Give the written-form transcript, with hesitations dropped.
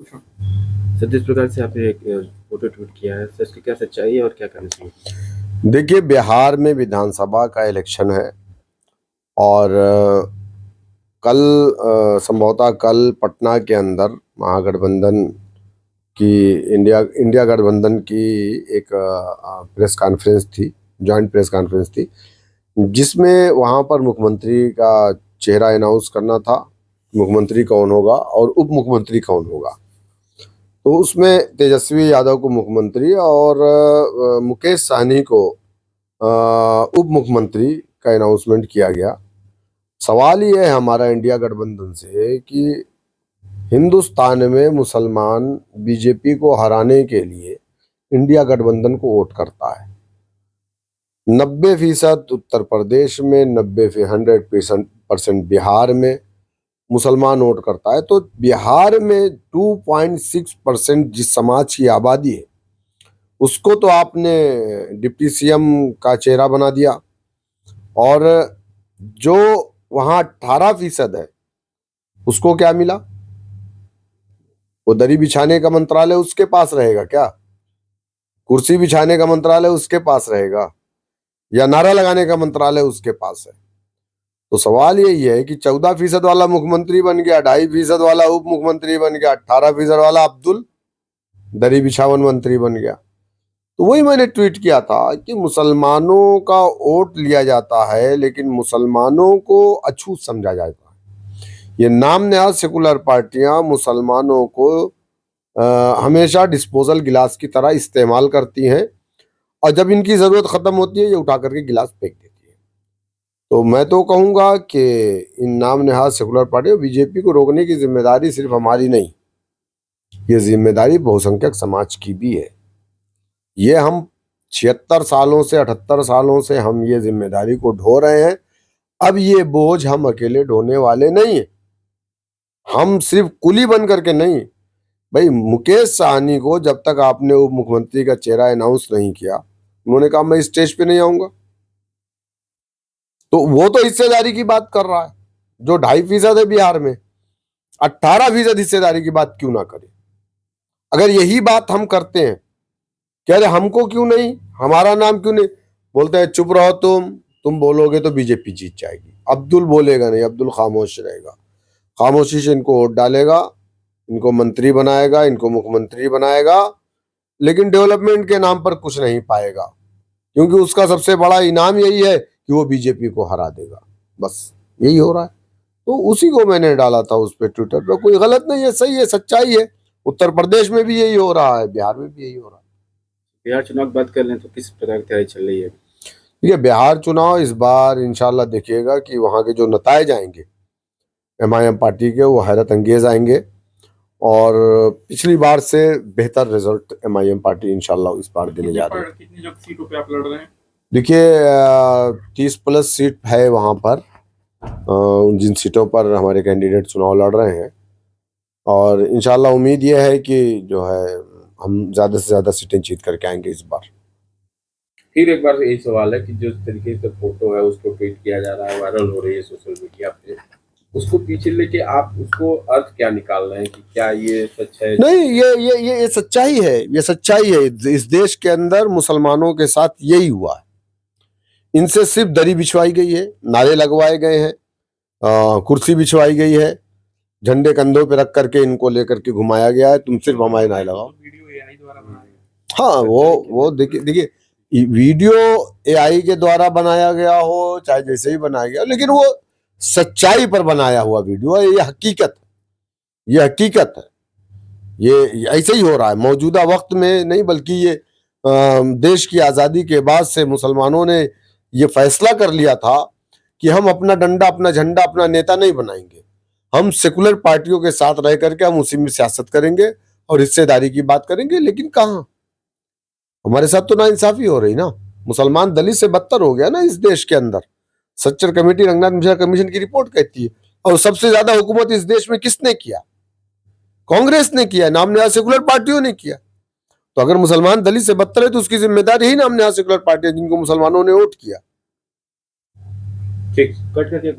Sir, जिस प्रकार से आपने एक फोटो ट्वीट किया है, सर इसकी क्या सच्चाई है और क्या कहना चाहिए? देखिए, बिहार में विधानसभा का इलेक्शन है और कल संभवतः कल पटना के अंदर महागठबंधन की इंडिया इंडिया गठबंधन की एक प्रेस कॉन्फ्रेंस थी, जॉइंट प्रेस कॉन्फ्रेंस थी, जिसमें वहाँ पर मुख्यमंत्री का चेहरा अनाउंस करना था, मुख्यमंत्री कौन होगा और उप मुख्यमंत्री कौन होगा। तो उसमें तेजस्वी यादव को मुख्यमंत्री और मुकेश सहनी को उप मुख्यमंत्री का अनाउंसमेंट किया गया। सवाल ये है हमारा इंडिया गठबंधन से कि हिंदुस्तान में मुसलमान बीजेपी को हराने के लिए इंडिया गठबंधन को वोट करता है। 90% उत्तर प्रदेश में, 100% बिहार में मुसलमान वोट करता है। तो बिहार में 2.6% जिस समाज की आबादी है उसको तो आपने डिप्टी सीएम का चेहरा बना दिया, और जो वहां 18% है उसको क्या मिला? वो दरी बिछाने का मंत्रालय उसके पास रहेगा क्या? कुर्सी बिछाने का मंत्रालय उसके पास रहेगा या नारा लगाने का मंत्रालय उसके पास है? तो सवाल यही है कि 14% वाला मुख्यमंत्री बन गया, 2.5% वाला उप मुख्यमंत्री बन गया, 18% वाला अब्दुल दरी बिछावन मंत्री बन गया। तो वही मैंने ट्वीट किया था कि मुसलमानों का वोट लिया जाता है लेकिन मुसलमानों को अछूत समझा जाता है। ये नाम नहाद सेकुलर पार्टियां मुसलमानों को हमेशा डिस्पोजल गिलास की तरह इस्तेमाल करती हैं, और जब इनकी जरूरत खत्म होती है ये उठा करके गिलास फेंक देती है। तो मैं तो कहूंगा कि इन नाम नहाद सेकुलर पार्टियों, बीजेपी को रोकने की जिम्मेदारी सिर्फ हमारी नहीं, ये जिम्मेदारी बहुसंख्यक समाज की भी है। ये हम 76 सालों से, 78 सालों से हम ये जिम्मेदारी को ढो रहे हैं। अब ये बोझ हम अकेले ढोने वाले नहीं है। हम सिर्फ कुली बन करके नहीं, भाई मुकेश सहनी को जब तक आपने उप मुख्यमंत्री का चेहरा अनाउंस नहीं किया, उन्होंने कहा मैं स्टेज पे नहीं आऊंगा। तो वो तो हिस्सेदारी की बात कर रहा है, जो 2.5% है बिहार में, 18% हिस्सेदारी की बात क्यों ना करे? अगर यही बात हम करते हैं, कह रहे हमको क्यों नहीं, हमारा नाम क्यों नहीं, बोलते हैं चुप रहो तुम बोलोगे तो बीजेपी जीत जाएगी। अब्दुल बोलेगा नहीं, अब्दुल खामोश रहेगा, खामोशी से इनको वोट डालेगा, इनको मंत्री बनाएगा, इनको मुख्यमंत्री बनाएगा, लेकिन डेवलपमेंट के नाम पर कुछ नहीं पाएगा, क्योंकि उसका सबसे बड़ा इनाम यही है कि वो बीजेपी को हरा देगा। बस यही हो रहा है। तो उसी को मैंने डाला था उस पर ट्विटर पर। कोई गलत नहीं है, सही है, सच्चाई है। उत्तर प्रदेश में भी यही हो रहा है, बिहार में भी यही हो रहा है। बिहार चुनाव की बात कर लें तो किस प्रकार की तैयारी चल रही है? देखिए, बिहार चुनाव इस बार इंशाल्लाह देखिएगा कि वहाँ के जो नतायज आएंगे एमआईएम पार्टी के, वो हैरत अंगेज आएंगे, और पिछली बार से बेहतर रिजल्ट एमआईएम पार्टी इंशाल्लाह इस बार देने जा रही है। कितनी सीटों पे आप लड़ रहे हैं? देखिए, 30+ सीट है वहाँ पर, जिन सीटों पर हमारे कैंडिडेट चुनाव लड़ रहे हैं, और इंशाल्लाह उम्मीद ये है कि जो है हम ज़्यादा से ज़्यादा सीटें जीत करके आएंगे इस बार। फिर एक बार यही सवाल है कि जिस तरीके से फोटो है उसको ट्वीट किया जा रहा है, वायरल हो रही है सोशल मीडिया पे, उसको पीछे लेके आप उसको अर्थ क्या निकाल रहे हैं कि क्या ये सच है? नहीं, ये सच्चाई है, ये सच्चाई है। इस देश के अंदर मुसलमानों के साथ यही हुआ है। इनसे सिर्फ दरी बिछवाई गई है, नारे लगवाए गए हैं, कुर्सी बिछवाई गई है, झंडे कंधों पे रख करके इनको लेकर के घुमाया गया है, तुम सिर्फ हमारे नारे लगाओ। वीडियो एआई द्वारा बनाया गया। हाँ, वो देखिए वीडियो एआई के द्वारा बनाया गया हो चाहे जैसे ही बनाया गया, लेकिन वो सच्चाई पर बनाया हुआ वीडियो है। ये हकीकत है, ये हकीकत है। ये ऐसे ही हो रहा है मौजूदा वक्त में नहीं, बल्कि ये देश की आज़ादी के बाद से मुसलमानों ने ये फैसला कर लिया था कि हम अपना डंडा, अपना झंडा, अपना नेता नहीं बनाएंगे। हम सेकुलर पार्टियों के साथ रह करके हम उसी में सियासत करेंगे और हिस्सेदारी की बात करेंगे। लेकिन कहाँ, हमारे साथ तो नाइंसाफी हो रही ना। मुसलमान दलित से बदतर हो गया ना इस देश के अंदर। सच्चर कमेटी, रंगनाथ मिश्रा कमीशन की रिपोर्ट कहती है। और सबसे ज्यादा हुकूमत इस देश में किसने किया? कांग्रेस ने किया, नाम नहाद सेकुलर पार्टियों ने किया। तो अगर मुसलमान दलित से बदतर है तो उसकी जिम्मेदारी ही नाम नहाद सेकुलर पार्टी जिनको मुसलमानों ने वोट किया। ठीक, कट करके